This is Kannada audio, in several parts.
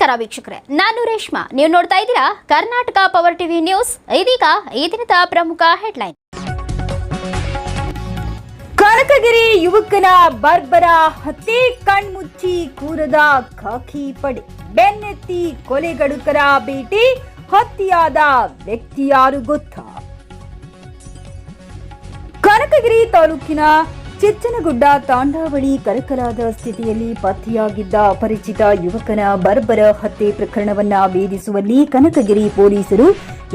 ನಮಸ್ಕಾರ ವೀಕ್ಷಕರೇ, ನಾನು ರೇಷ್ಮಾ. ನೀವು ನೋಡ್ತಾ ಇದ್ದೀರಾ ಕರ್ನಾಟಕ ಪವರ್ ಟಿವಿ ನ್ಯೂಸ್. ಇದೀಗ ಈ ದಿನದ ಪ್ರಮುಖ ಹೆಡ್ಲೈನ್. ಕನಕಗಿರಿ ಯುವಕನ ಬರ್ಬರ ಹತ್ಯೆ, ಕಣ್ಮುಚ್ಚಿ ಕೂರದ ಖಾಕಿ ಪಡೆ, ಬೆನ್ನೆತ್ತಿ ಕೊಲೆಗಡುಕರ ಭೇಟಿ, ಹತ್ಯೆಯಾದ ವ್ಯಕ್ತಿ ಯಾರು ಗೊತ್ತಾ? ಕನಕಗಿರಿ ತಾಲೂಕಿನ ಚಿಚ್ಚನಗುಡ್ಡ ತಾಂಡಾ ಬಳಿ ಕರಕಲಾದ ಸ್ಥಿತಿಯಲ್ಲಿ ಪತ್ತೆಯಾಗಿದ್ದ ಅಪರಿಚಿತ ಯುವಕನ ಬರ್ಬರ ಹತ್ಯೆ ಪ್ರಕರಣವನ್ನ ಭೇದಿಸುವಲ್ಲಿ ಕನಕಗಿರಿ ಪೊಲೀಸರು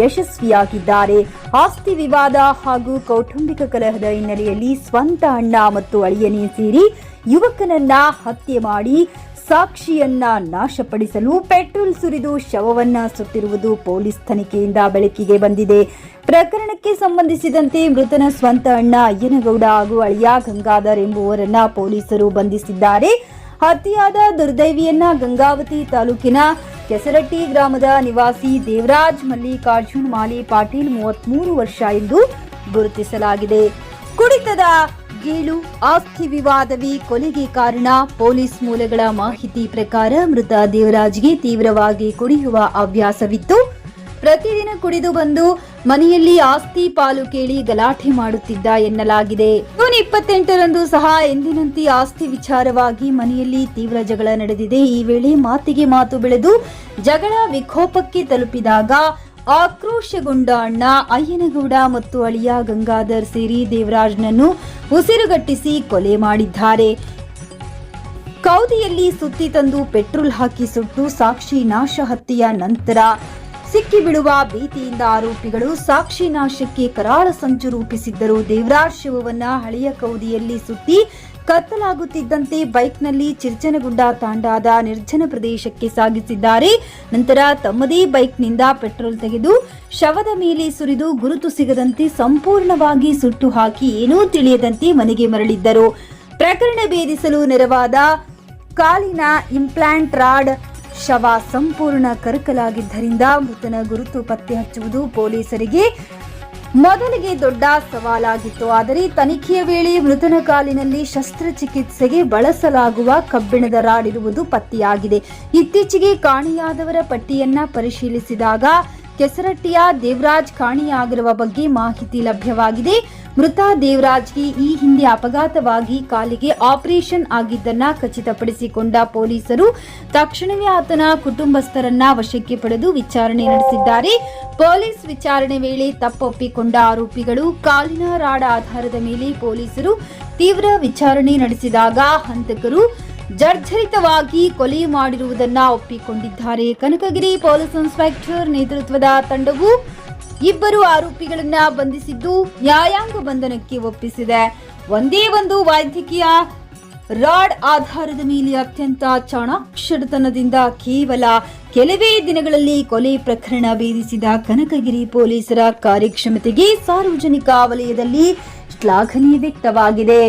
ಯಶಸ್ವಿಯಾಗಿದ್ದಾರೆ. ಆಸ್ತಿ ವಿವಾದ ಹಾಗೂ ಕೌಟುಂಬಿಕ ಕಲಹದ ಹಿನ್ನೆಲೆಯಲ್ಲಿ ಸ್ವಂತ ಅಣ್ಣ ಮತ್ತು ಅಳಿಯನೇ ಸೇರಿ ಯುವಕನನ್ನ ಹತ್ಯೆ ಮಾಡಿ ಸಾಕ್ಷಿಯನ್ನ ನಾಶಪಡಿಸಲು ಪೆಟ್ರೋಲ್ ಸುರಿದು ಶವವನ್ನ ಸುಟ್ಟಿರುವುದು ಪೊಲೀಸ್ ತನಿಖೆಯಿಂದ ಬೆಳಕಿಗೆ ಬಂದಿದೆ. ಪ್ರಕರಣಕ್ಕೆ ಸಂಬಂಧಿಸಿದಂತೆ ಮೃತನ ಸ್ವಂತ ಅಣ್ಣ ಅಯ್ಯನಗೌಡ ಹಾಗೂ ಅಳಿಯ ಗಂಗಾಧರ್ ಎಂಬುವರನ್ನ ಪೊಲೀಸರು ಬಂಧಿಸಿದ್ದಾರೆ. ಹತ್ಯೆಯಾದ ದುರ್ದೈವಿಯನ್ನ ಗಂಗಾವತಿ ತಾಲೂಕಿನ ಕೆಸರಟ್ಟಿ ಗ್ರಾಮದ ನಿವಾಸಿ ದೇವರಾಜ್ ಮಲ್ಲಿಕಾರ್ಜುನ್ ಮಾಲಿ ಪಾಟೀಲ್ 33 ವರ್ಷ ಎಂದು ಗುರುತಿಸಲಾಗಿದೆ. ಕುಡಿತದ ಗೀಳು, ಆಸ್ತಿ ವಿವಾದವೇ ಕೊಲೆಗೆ ಕಾರಣ. ಪೊಲೀಸ್ ಮೂಲಗಳ ಮಾಹಿತಿ ಪ್ರಕಾರ ಮೃತ ದೇವರಾಜ್ಗೆ ತೀವ್ರವಾಗಿ ಕುಡಿಯುವ ಹವ್ಯಾಸವಿತ್ತು. ಪ್ರತಿದಿನ ಕುಡಿದು ಬಂದು ಮನೆಯಲ್ಲಿ ಆಸ್ತಿ ಪಾಲು ಕೇಳಿ ಗಲಾಟೆ ಮಾಡುತ್ತಿದ್ದ ಎನ್ನಲಾಗಿದೆ. ಜೂನ್ 28ರಂದು ಸಹ ಎಂದಿನಂತೆ ಆಸ್ತಿ ವಿಚಾರವಾಗಿ ಮನೆಯಲ್ಲಿ ತೀವ್ರ ಜಗಳ ನಡೆದಿದೆ. ಈ ವೇಳೆ ಮಾತಿಗೆ ಮಾತು ಬೆಳೆದು ಜಗಳ ವಿಕೋಪಕ್ಕೆ ತಲುಪಿದಾಗ ಆಕ್ರೋಶಗೊಂಡ ಅಣ್ಣ ಅಯ್ಯನಗೌಡ ಮತ್ತು ಅಳಿಯ ಗಂಗಾಧರ್ ಸೇರಿ ದೇವರಾಜ್ನನ್ನು ಉಸಿರುಗಟ್ಟಿಸಿ ಕೊಲೆ ಮಾಡಿದ್ದಾರೆ. ಕೌದಿಯಲ್ಲಿ ಸುತ್ತಿ ತಂದು ಪೆಟ್ರೋಲ್ ಹಾಕಿ ಸುಟ್ಟು ಸಾಕ್ಷಿ ನಾಶ. ಹತ್ಯೆಯ ನಂತರ ಸಿಕ್ಕಿಬೀಳುವ ಭೀತಿಯಿಂದ ಆರೋಪಿಗಳು ಸಾಕ್ಷಿ ನಾಶಕ್ಕೆ ಕರಾಳ ಸಂಚು ರೂಪಿಸಿದ್ದರು. ದೇವರಾಜ್ ಶವವನ್ನ ಹಳೆಯ ಕೌದಿಯಲ್ಲಿ ಸುತ್ತಿ ಕತ್ತಲಾಗುತ್ತಿದ್ದಂತೆ ಬೈಕ್ನಲ್ಲಿ ಚಿರ್ಚನಗುಡ್ಡ ತಾಂಡಾದ ನಿರ್ಜನ ಪ್ರದೇಶಕ್ಕೆ ಸಾಗಿಸಿದ್ದಾರೆ. ನಂತರ ತಮ್ಮದೇ ಬೈಕ್ನಿಂದ ಪೆಟ್ರೋಲ್ ತೆಗೆದು ಶವದ ಮೇಲೆ ಸುರಿದು ಗುರುತು ಸಿಗದಂತೆ ಸಂಪೂರ್ಣವಾಗಿ ಸುಟ್ಟು ಹಾಕಿ ಏನೂ ತಿಳಿಯದಂತೆ ಮನೆಗೆ ಮರಳಿದ್ದರು. ಪ್ರಕರಣ ಭೇದಿಸಲು ನೆರವಾದ ಕಾಲಿನ ಇಂಪ್ಲಾಂಟ್ ರಾಡ್ ಶವ ಸಂಪೂರ್ಣ ಕರಕಲಾಗಿದ್ದರಿಂದ ಮೃತನ ಗುರುತು ಪತ್ತೆ ಹಚ್ಚುವುದು ಪೊಲೀಸರಿಗೆ ಮೊದಲಿಗೆ ದೊಡ್ಡ ಸವಾಲಾಗಿತ್ತು. ಆದರೆ ತನಿಖೆಯ ವೇಳೆ ಮೃತನ ಕಾಲಿನಲ್ಲಿ ಶಸ್ತ್ರಚಿಕಿತ್ಸೆಗೆ ಬಳಸಲಾಗುವ ಕಬ್ಬಿಣದ ರಾಡ್ ಇರುವುದು ಪತ್ತೆಯಾಗಿದೆ. ಇತ್ತೀಚೆಗೆ ಕಾಣೆಯಾದವರ ಪಟ್ಟಿಯನ್ನ ಪರಿಶೀಲಿಸಿದಾಗ ಕೆಸರಟ್ಟಿಯ ದೇವರಾಜ್ ಕಾಣೆಯಾಗಿರುವ ಬಗ್ಗೆ ಮಾಹಿತಿ ಲಭ್ಯವಾಗಿದೆ. ಮೃತ ದೇವರಾಜ್ಗೆ ಈ ಹಿಂದೆ ಅಪಘಾತವಾಗಿ ಕಾಲಿಗೆ ಆಪರೇಷನ್ ಆಗಿದ್ದನ್ನ ಖಚಿತಪಡಿಸಿಕೊಂಡ ಪೊಲೀಸರು ತಕ್ಷಣವೇ ಆತನ ಕುಟುಂಬಸ್ಥರನ್ನ ವಶಕ್ಕೆ ಪಡೆದು ವಿಚಾರಣೆ ನಡೆಸಿದ್ದಾರೆ. ಪೊಲೀಸ್ ವಿಚಾರಣೆ ವೇಳೆ ತಪ್ಪೊಪ್ಪಿಕೊಂಡ ಆರೋಪಿಗಳು ಕಾಲಿನ ರಾಡ್ ಆಧಾರದ ಮೇಲೆ ಪೊಲೀಸರು ತೀವ್ರ ವಿಚಾರಣೆ ನಡೆಸಿದಾಗ ಹಂತಕರು ಜರ್ಜರಿತವಾಗಿ ಕೊಲೆ ಮಾಡಿರುವುದನ್ನ ಒಪ್ಪಿಕೊಂಡಿದ್ದಾರೆ. ಕನಕಗಿರಿ ಪೊಲೀಸ್ ಇನ್ಸ್ಪೆಕ್ಟರ್ ನೇತೃತ್ವದ ತಂಡವು ಇಬ್ಬರು ಆರೋಪಿಗಳನ್ನ ಬಂಧಿಸಿದ್ದು ನ್ಯಾಯಾಂಗ ಬಂಧನಕ್ಕೆ ಒಪ್ಪಿಸಿದೆ. ಒಂದೇ ಒಂದು ವೈದ್ಯಕೀಯ ರಾಡ್ ಆಧಾರದ ಮೇಲೆ ಅತ್ಯಂತ ಚಾಣಾಕ್ಷರತನದಿಂದ ಕೇವಲ ಕೆಲವೇ ದಿನಗಳಲ್ಲಿ ಕೊಲೆ ಪ್ರಕರಣ ಭೇದಿಸಿದ ಕನಕಗಿರಿ ಪೊಲೀಸರ ಕಾರ್ಯಕ್ಷಮತೆಗೆ ಸಾರ್ವಜನಿಕ ವಲಯದಲ್ಲಿ ಶ್ಲಾಘನೆ ವ್ಯಕ್ತವಾಗಿದೆ.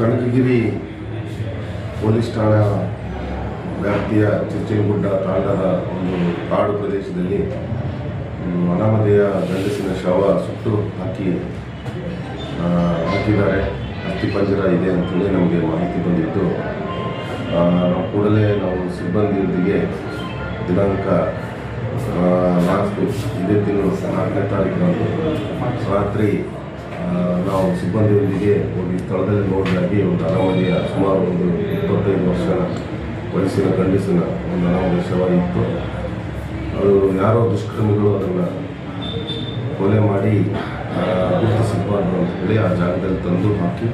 ಕನಕಗಿರಿ ಪೊಲೀಸ್ ಠಾಣಾ ವ್ಯಾಪ್ತಿಯ ಚಿಚ್ಚನಗುಡ್ಡ ತಾಂಡದ ಒಂದು ಕಾಡು ಪ್ರದೇಶದಲ್ಲಿ ಅನಾಮಧೇಯ ಗಂಡಸಿನ ಶವ ಸುಟ್ಟು ಹಾಕಿದ್ದಾರೆ. ಅಸ್ಥಿಪಂಜರ ಇದೆ ಅಂತೇಳಿ ನಮಗೆ ಮಾಹಿತಿ ಬಂದಿದ್ದು ನಾವು ಕೂಡಲೇ ಸಿಬ್ಬಂದಿಯೊಂದಿಗೆ ದಿನಾಂಕ 4 ಇದೇ ತಿಂಗಳು 4ನೇ ತಾರೀಕಿನಂದು ರಾತ್ರಿ ನಾವು ಸಿಬ್ಬಂದಿಯೊಂದಿಗೆ ಹೋಗಿ ಸ್ಥಳದಲ್ಲಿ ನೋಡಿದಾಗಿ ಒಂದು ಅನಾಮಧೇಯ ಸುಮಾರು ಒಂದು 25 ವರ್ಷ ವಯಸ್ಸಿನ ಗಂಡಸಿನ ಒಂದು ಅನಾಮಧೇಯ ಶವ ಇತ್ತು. ಅದು ಯಾರೋ ದುಷ್ಕರ್ಮಿಗಳು ಅದನ್ನು ಕೊಲೆ ಮಾಡಿ ಗುರುತಿಸಬಾರ್ದು ಅಂತ ಹೇಳಿ ಆ ಜಾಗದಲ್ಲಿ ತಂದು ಹಾಕಿ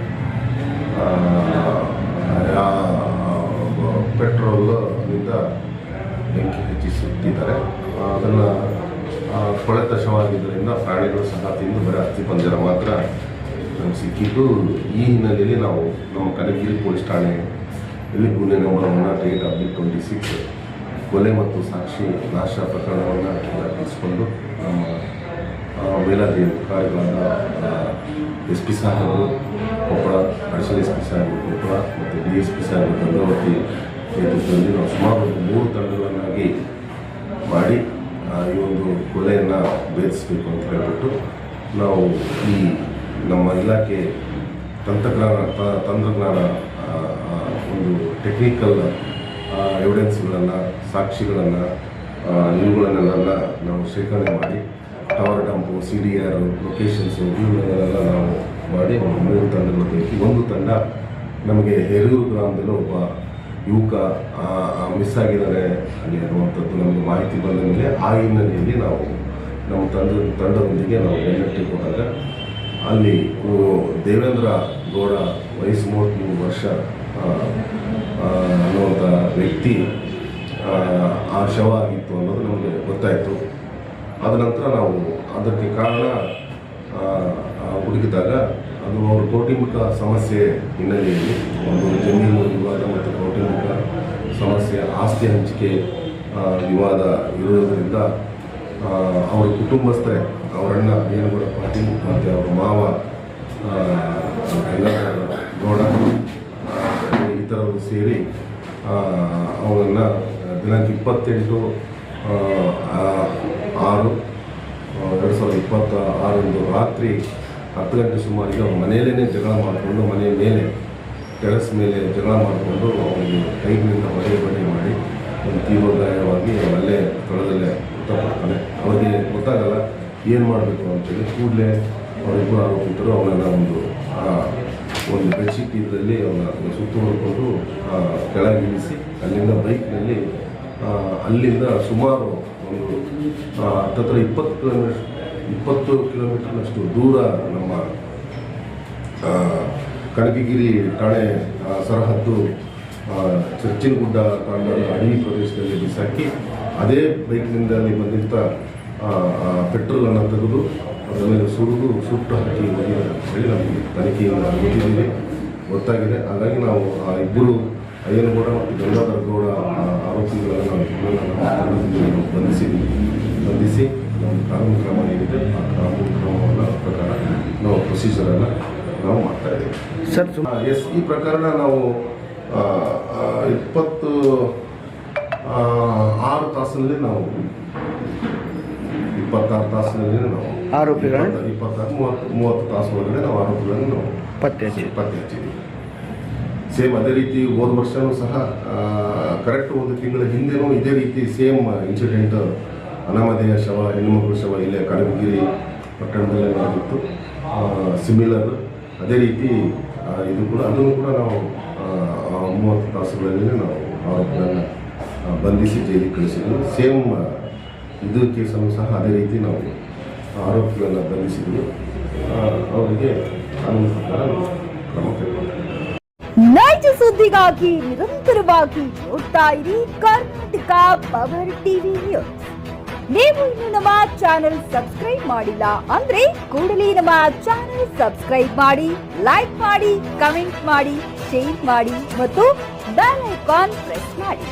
ಪೆಟ್ರೋಲ್ನಿಂದ ಬೆಂಕಿ ಹಚ್ಚಿ ಸುಟ್ಟಿದ್ದಾರೆ. ಅದನ್ನು ಕೊಳೆತ ಶವವಾಗಿದ್ದರಿಂದ ಪ್ರಾಣಿಗಳು ಸಹ ತಿಂದು ಬರೀ ಅಸ್ಥಿಪಂಜರ ಮಾತ್ರ ನಮ್ಗೆ ಸಿಕ್ಕಿದ್ದು. ಈ ಹಿನ್ನೆಲೆಯಲ್ಲಿ ನಾವು ನಮ್ಮ ಕನಕಗಿರಿ ಪೊಲೀಸ್ ಠಾಣೆಯಲ್ಲಿ ಗುನ್ನೆ ನಂಬರ್ 108/26 ಕೊಲೆ ಮತ್ತು ಸಾಕ್ಷಿ ನಾಶ ಪ್ರಕರಣವನ್ನು ದಾಖಲಿಸಿಕೊಂಡು ನಮ್ಮ ಮೇಲಾಧಿಕಾರಿಗಳಾದ SP ಸಾಹೇಬರು ಕೊಪ್ಪಳ, ಅಡಿಷನಲ್ SP ಸಾಹೇಬರು ಕೊಪ್ಪಳ ಮತ್ತು DSP ಸಾಹೇಬರು ಗಂಗಾವತಿ ನೇತೃತ್ವದಲ್ಲಿ ನಾವು ಸುಮಾರು 3 ತಂಡಗಳನ್ನಾಗಿ ಮಾಡಿ ಈ ಒಂದು ಕೊಲೆಯನ್ನು ಭೇದಿಸಬೇಕು ಅಂತ ಹೇಳಿಬಿಟ್ಟು ನಾವು ಈ ನಮ್ಮ ಇಲಾಖೆ ತಂತ್ರಜ್ಞಾನ ಒಂದು ಟೆಕ್ನಿಕಲ್ ಎವಿಡೆನ್ಸ್ಗಳನ್ನು, ಸಾಕ್ಷಿಗಳನ್ನು, ಇವುಗಳನ್ನೆಲ್ಲ ನಾವು ಶೇಖರಣೆ ಮಾಡಿ ಟವರ್ ಡಂಪು, CDR, ಲೊಕೇಶನ್ಸು ಇವುಗಳನ್ನೆಲ್ಲ ನಾವು ಮಾಡಿ ಒಂದು 3 ತಂಡಗಳ ಪೈಕಿ ಒಂದು ತಂಡ ನಮಗೆ ಹೇರೂರು ಗ್ರಾಮದಲ್ಲಿ ಒಬ್ಬ ಯುವಕ ಮಿಸ್ ಆಗಿದ್ದಾರೆ ಅಲ್ಲಿ ಅನ್ನುವಂಥದ್ದು ನಮಗೆ ಮಾಹಿತಿ ಬಂದ ಮೇಲೆ ಆ ಹಿನ್ನೆಲೆಯಲ್ಲಿ ನಾವು ನಮ್ಮ ತಂಡದೊಂದಿಗೆ ನಾವು ಬೆನ್ನಟ್ಟಿ ಹೋದಾಗ ಅಲ್ಲಿ ದೇವೇಂದ್ರ ಗೌಡ ವಯಸ್ಸು 33 ವರ್ಷ ಅನ್ನುವಂಥ ವ್ಯಕ್ತಿ ಆ ಶವ ಆಗಿತ್ತು ಅನ್ನೋದು ನಮಗೆ ಗೊತ್ತಾಯಿತು. ಆದ ನಂತರ ನಾವು ಅದಕ್ಕೆ ಕಾರಣ ಹುಡುಕಿದಾಗ ಅದು ಅವರ ಕೌಟುಂಬಿಕ ಸಮಸ್ಯೆ ಹಿನ್ನೆಲೆಯಲ್ಲಿ ಒಂದು ಜಮೀನು ವಿವಾದ ಮತ್ತು ಕೌಟುಂಬಿಕ ಸಮಸ್ಯೆ, ಆಸ್ತಿ ಹಂಚಿಕೆ ವಿವಾದ ಇರುವುದರಿಂದ ಅವರ ಕುಟುಂಬಸ್ಥರೇ ಅವರಣ್ಣ ಏನುಗೌಡ ಪಾಟೀಲ್ ಮತ್ತು ಅವರ ಮಾವ ಗೌಡ ಇತರರು ಸೇರಿ ಅವರನ್ನು ದಿನಾಂಕ 28/6/2026 ರಾತ್ರಿ 10 ಗಂಟೆ ಸುಮಾರಿಗೆ ಅವ್ರ ಮನೆಯಲ್ಲೇ ಜಗಳ ಮಾಡಿಕೊಂಡು, ಮನೆಯ ಮೇಲೆ ಟೆರೆಸ್ ಮೇಲೆ ಜಗಳ ಮಾಡಿಕೊಂಡು ಅವರಿಗೆ ಕೈಗಳಿಂದ ಬಡಿ ಮಾಡಿ ಒಂದು ತೀವ್ರ ಗಾಯವಾಗಿ ಅಲ್ಲೇ ಸ್ಥಳದಲ್ಲೇ ಮೃತಪಡ್ತಾನೆ. ಅವರಿಗೆ ಗೊತ್ತಾಗಲ್ಲ ಏನು ಮಾಡಬೇಕು ಅಂತೇಳಿ ಕೂಡಲೇ ಅವರಿಬ್ಬರು ಆರೋಪಿತರು ಅವನನ್ನು ಒಂದು ಬೆಡ್ಶೀಟ್ ಇದರಲ್ಲಿ ಅವನ ಸುತ್ತುವರೆಕೊಂಡು ಕೆಳಗೆ ಇಳಿಸಿ ಅಲ್ಲಿಂದ ಬೈಕ್ನಲ್ಲಿ ಅಲ್ಲಿಂದ ಸುಮಾರು ಒಂದು ಹತ್ತತ್ರ 20 ಕಿಲೋಮೀಟರ್ನಷ್ಟು ದೂರ ನಮ್ಮ ಕನಕಗಿರಿ ಠಾಣೆ ಸರಹದ್ದು ಚರ್ಚಿನಗುಡ್ಡ ತಾಂಡದ ಅಡವಿ ಪ್ರದೇಶದಲ್ಲಿ ಬಿಸಾಕಿ ಅದೇ ಬೈಕ್ನಿಂದ ಅಲ್ಲಿ ಬಂದಿದ್ದ ಪೆಟ್ರೋಲನ್ನು ತೆಗೆದು ಅದರ ಮೇಲೆ ಸುಟ್ಟು ಹಾಕಿ ಹೋಗಿದ್ದಾರೆ ಅಂತೇಳಿ ನಮಗೆ ತನಿಖೆಯಿಂದ ಗೊತ್ತಿದ್ದೀವಿ, ಗೊತ್ತಾಗಿದೆ. ಹಾಗಾಗಿ ನಾವು ಆ ಇಬ್ಬರು ಅಯ್ಯನಗೌಡ ಮತ್ತು ಗಂಗಾಧರ ಗೌಡ ಆರೋಪಿಗಳನ್ನು ನಾವು ಬಂಧಿಸಿ ನಮ್ಮ ಕಾನೂನು ಕ್ರಮ ಏನಿದೆ ಆ ಕಾನೂನು ಕ್ರಮವನ್ನು ಪ್ರಕಾರ ನಾವು ಪ್ರೊಸೀಜರನ್ನು ನಾವು ಮಾಡ್ತಾ ಇದ್ದೀವಿ ಸರ್. ಈ ಪ್ರಕರಣ ನಾವು 26 ತಾಸಿನಲ್ಲಿ ನಾವು 26 ತಾಸಿನಲ್ಲಿ ನಾವು ಆರೋಪಿಗಳನ್ನು 30 ತಾಸು ಒಳಗಡೆ ನಾವು ಆರೋಪಿಗಳನ್ನು ನಾವು ಪತ್ತೆ ಹಚ್ಚಿದ್ದೀವಿ. ಸೇಮ್ ಅದೇ ರೀತಿ ಹೋದ ವರ್ಷವೂ ಸಹ ಕರೆಕ್ಟ್ ಒಂದು ತಿಂಗಳ ಹಿಂದೆನೂ ಇದೇ ರೀತಿ ಸೇಮ್ ಇನ್ಸಿಡೆಂಟ್ ಅನಾಮಧೇಯ ಶವ, ಹೆಣ್ಣುಮಕ್ಕಳು ಶವ ಇಲ್ಲೇ ಕನಕಗಿರಿ ಪಟ್ಟಣದಲ್ಲೇ ಆಗಿತ್ತು. ಸಿಮಿಲರ್ ಅದೇ ರೀತಿ ಇದು ಕೂಡ ಅದನ್ನು ಕೂಡ ನಾವು 30 ತಾಸುಗಳಲ್ಲಿ ನಾವು ಆರೋಪಿಗಳನ್ನು ಬಂಧಿಸಿ ಜೈಲಿಗೆ ಕಳಿಸಿದ್ವಿ. ಸೇಮ್ ಇದು ಕೇಸನ್ನು ಸಹ ಅದೇ ರೀತಿ ನಾವು ಆರೋಪಿಗಳನ್ನು ಬಂಧಿಸಿದ್ವಿ. ಅವರಿಗೆ ಕಾನೂನು ಪ್ರಕಾರ ಕ್ರಮ ಕೈಗೊಳ್ಳುತ್ತೇವೆ. ನೈಜ ಸುದ್ದಿಗಾಗಿ ನಿರಂತರವಾಗಿ ನೋಡ್ತಾ ಇರಿ ಕರ್ನಾಟಕ ಪವರ್ ಟಿವಿ ನ್ಯೂಸ್. ನೀವು ಇನ್ನು ನಮ್ಮ ಚಾನೆಲ್ ಸಬ್ಸ್ಕ್ರೈಬ್ ಮಾಡಿಲ್ಲ ಅಂದ್ರೆ ಕೂಡಲೇ ನಮ್ಮ ಚಾನೆಲ್ ಸಬ್ಸ್ಕ್ರೈಬ್ ಮಾಡಿ, ಲೈಕ್ ಮಾಡಿ, ಕಮೆಂಟ್ ಮಾಡಿ, ಶೇರ್ ಮಾಡಿ ಮತ್ತು ಬೆಲ್ ಐಕಾನ್ ಪ್ರೆಸ್ ಮಾಡಿ.